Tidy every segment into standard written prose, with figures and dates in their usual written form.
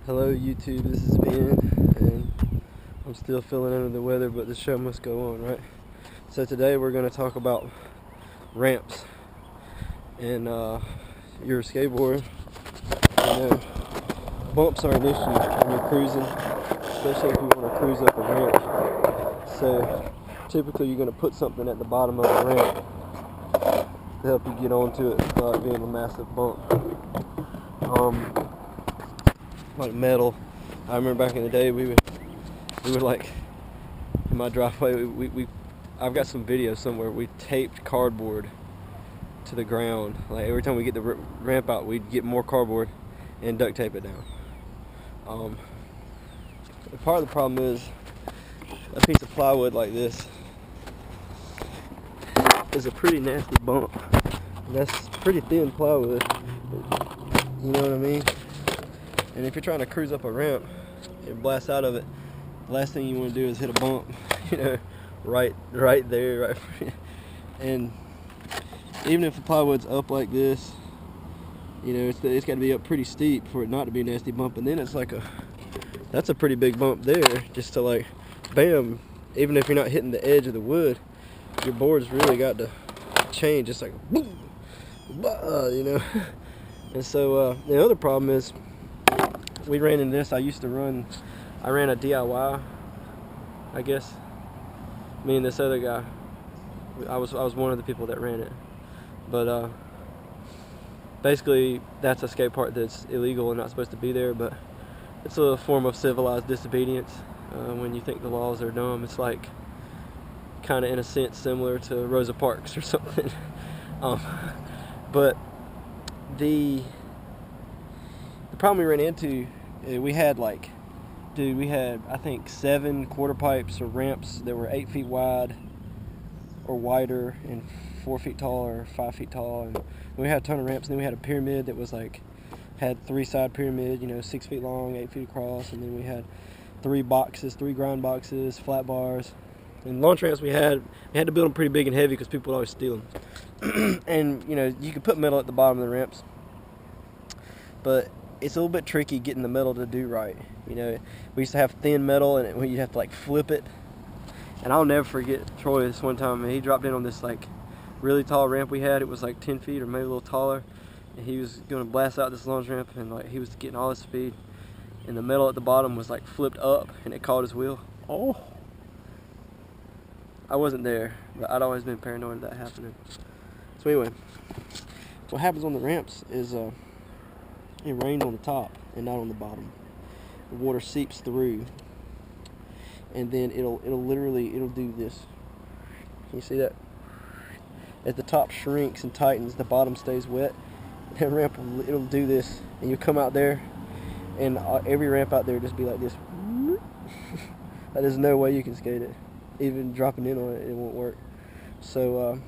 Hello YouTube, this is Ben, and I'm still feeling under the weather, but the show must go on, right? So today we're going to talk about ramps, and you're a skateboarder, you know, bumps are an issue when you're cruising, especially if you want to cruise up a ramp. So typically you're going to put something at the bottom of the ramp to help you get onto it without being a massive bump. Like metal. I remember back in the day we would like in my driveway I've got some videos somewhere. We taped cardboard to the ground. Like every time we get the ramp out, we'd get more cardboard and duct tape it down. Part of the problem is a piece of plywood like this is a pretty nasty bump. That's pretty thin plywood. You know what I mean? And if you're trying to cruise up a ramp and blast out of it, the last thing you want to do is hit a bump, you know, right there. And even if the plywood's up like this, you know, it's got to be up pretty steep for it not to be a nasty bump. And then it's like that's a pretty big bump there, just to like, bam. Even if you're not hitting the edge of the wood, your board's really got to change. It's like boom, you know. And so the other problem is, we ran into this. I ran a DIY, I guess. Me and this other guy, I was one of the people that ran it. But basically, that's a skate park that's illegal and not supposed to be there. But it's a form of civilized disobedience. When you think the laws are dumb, it's like kind of in a sense similar to Rosa Parks or something. But the problem we ran into, we had I think 7 quarter pipes or ramps that were 8 feet wide or wider and 4 feet tall or 5 feet tall, and we had a ton of ramps. And then we had a pyramid that was like, had 3 side pyramid, you know, 6 feet long, 8 feet across, and then we had 3 grind boxes, flat bars. And launch ramps we had to build them pretty big and heavy because people would always steal them. And you know, you could put metal at the bottom of the ramps, but it's a little bit tricky getting the metal to do right. You know, we used to have thin metal, and you have to like flip it. And I'll never forget Troy this one time. He dropped in on this like really tall ramp we had. It was like 10 feet or maybe a little taller. And he was going to blast out this launch ramp, and like he was getting all his speed. And the metal at the bottom was like flipped up, and it caught his wheel. Oh! I wasn't there, but I'd always been paranoid of that happening. So anyway, what happens on the ramps is it rains on the top and not on the bottom. The water seeps through, and then it'll do this. Can you see that? As the top shrinks and tightens, the bottom stays wet. That ramp, it'll do this, and you come out there, and every ramp out there just be like this. There's no way you can skate it. Even dropping in on it, it won't work. So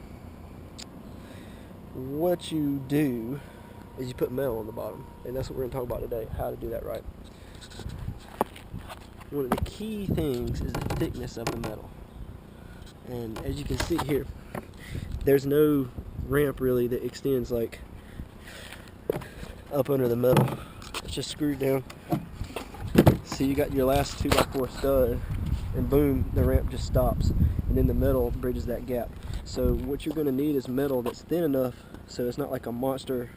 what you do is you put metal on the bottom, and that's what we're going to talk about today, how to do that right. One of the key things is the thickness of the metal. And as you can see here, there's no ramp really that extends like up under the metal. It's just screwed down. So you got your last 2x4 stud, and boom, the ramp just stops, and then the metal bridges that gap. So what you're going to need is metal that's thin enough so it's not like a monster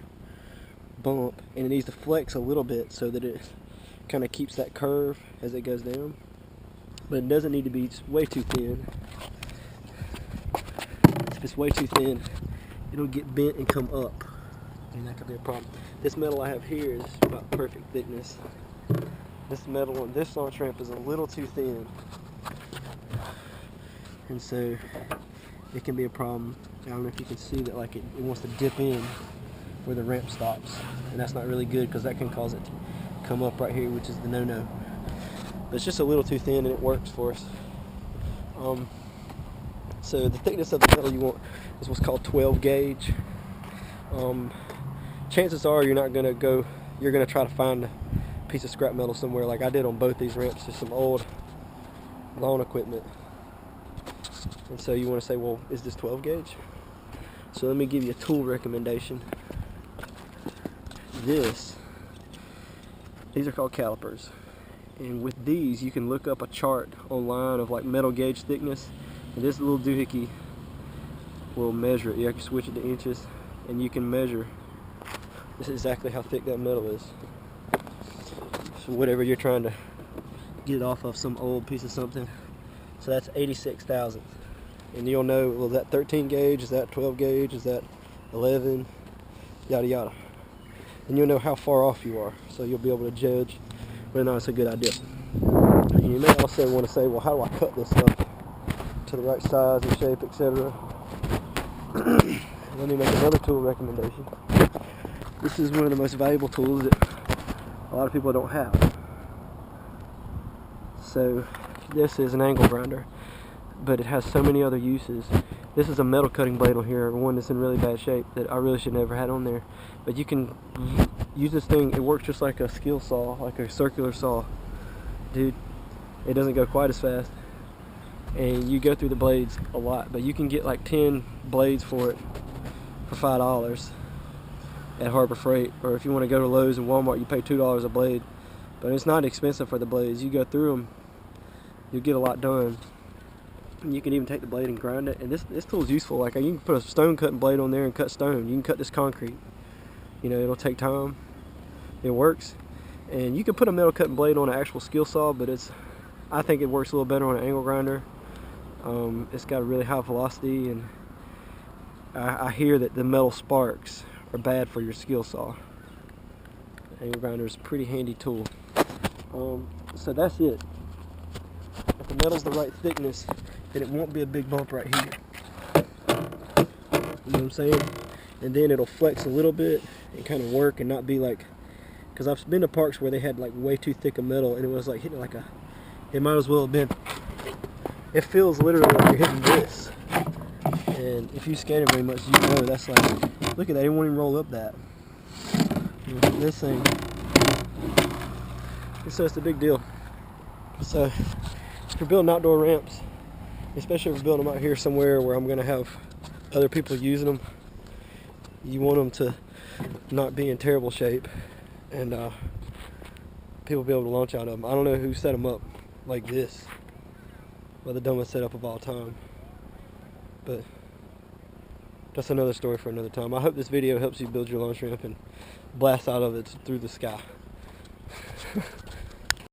bump, and it needs to flex a little bit so that it kind of keeps that curve as it goes down, but it doesn't need to be way too thin. If it's way too thin, it'll get bent and come up, and that could be a problem. This metal I have here is about perfect thickness. This metal on this launch ramp is a little too thin, and so it can be a problem. I don't know if you can see that, like it wants to dip in where the ramp stops, and that's not really good because that can cause it to come up right here, which is the no-no. But it's just a little too thin, and it works for us. So the thickness of the metal you want is what's called 12 gauge. Chances are you're gonna try to find a piece of scrap metal somewhere, like I did on both these ramps, just some old lawn equipment. And so you want to say, well, is this 12 gauge? So let me give you a tool recommendation. This These are called calipers. And with these, you can look up a chart online of like metal gauge thickness. And this little doohickey will measure it. You have to switch it to inches, and you can measure this is exactly how thick that metal is. So whatever you're trying to get it off of, some old piece of something. So that's 86 thousandths. And you'll know, well, is that 13 gauge? Is that 12 gauge? Is that 11? Yada yada. And you'll know how far off you are. So you'll be able to judge whether or not it's a good idea. And you may also want to say, well, how do I cut this stuff to the right size and shape, etc. Let me make another tool recommendation. This is one of the most valuable tools that a lot of people don't have. So this is an angle grinder, but it has so many other uses. This is a metal cutting blade on here, one that's in really bad shape that I really should never had on there. But you can use this thing, it works just like a skill saw, like a circular saw. Dude, it doesn't go quite as fast. And you go through the blades a lot, but you can get like 10 blades for it for $5 at Harbor Freight. Or if you want to go to Lowe's and Walmart, you pay $2 a blade. But it's not expensive for the blades. You go through them, you'll get a lot done. And you can even take the blade and grind it. And this tool is useful. Like, you can put a stone cutting blade on there and cut stone. You can cut this concrete. You know, it'll take time. It works. And you can put a metal cutting blade on an actual skill saw, but I think it works a little better on an angle grinder. It's got a really high velocity, and I hear that the metal sparks are bad for your skill saw. Angle grinder is a pretty handy tool. So that's it. If the metal's the right thickness, then it won't be a big bump right here. You know what I'm saying? And then it'll flex a little bit and kind of work and not be like, because I've been to parks where they had like way too thick a metal and it was like hitting like it might as well have been, it feels literally like you're hitting this. And if you skate it very much, you know that's like, look at that, it won't even roll up that. This thing, so it's a big deal. So if you're building outdoor ramps, especially if you're building them out here somewhere where I'm going to have other people using them, you want them to not be in terrible shape and people be able to launch out of them. I don't know who set them up like this, well, the dumbest setup of all time, but that's another story for another time. I hope this video helps you build your launch ramp and blast out of it through the sky.